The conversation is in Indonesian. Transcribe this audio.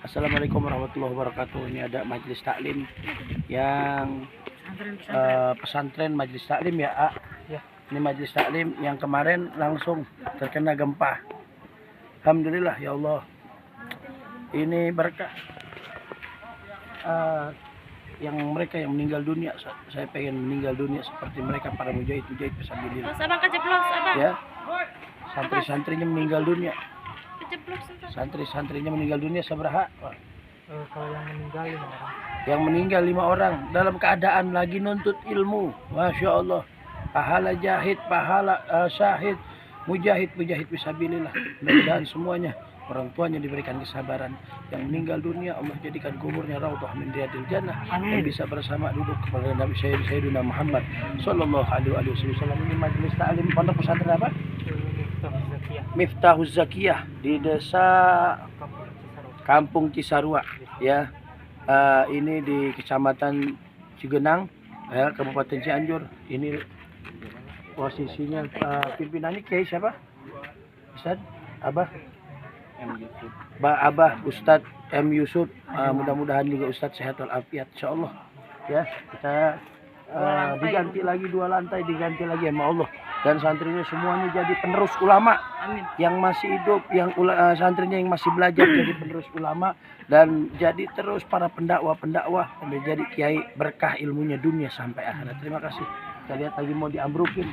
Assalamualaikum warahmatullahi wabarakatuh. Ini ada majelis taklim yang pesantren majelis taklim ya, A. Ini majelis taklim yang kemarin langsung terkena gempa. Alhamdulillah ya Allah. Ini berkah yang mereka yang meninggal dunia. Saya pengen meninggal dunia seperti mereka, para mujahid-mujahid fisabilillah. Ya, santri-santrinya meninggal dunia. Santri-santrinya meninggal dunia seberapa? Kalau yang meninggal 5 orang. Yang meninggal 5 orang dalam keadaan lagi nuntut ilmu. Masya Allah. Pahala jahid, pahala syahid, mujahid fisabilillah. Mudah-mudahan semuanya orang tuanya diberikan kesabaran. Yang meninggal dunia Allah jadikan kuburnya raudhah min riyadil jannah. Dan bisa bersama duduk kepada Nabi Sayyidina Muhammad sallallahu alaihi wasallam. Ini majelis taklim pondok pesantren apa? Miftahuz Zakiyah di desa Kampung Cisarua ya. Ini di Kecamatan Cigenang ya, Kabupaten Cianjur. Ini posisinya pimpinannya Kiai siapa? Ustaz Abah Abah Ustadz M. Yusuf. Mudah-mudahan juga Ustadz sehat walafiat insyaallah ya. Kita diganti lagi 2 lantai, diganti lagi sama Allah, dan santrinya semuanya jadi penerus ulama. Amin. Yang masih hidup, yang santrinya yang masih belajar jadi penerus ulama, dan jadi terus para pendakwah sampai jadi kiai berkah ilmunya dunia sampai akhirat. Terima kasih. Kita lihat lagi mau diambrukin.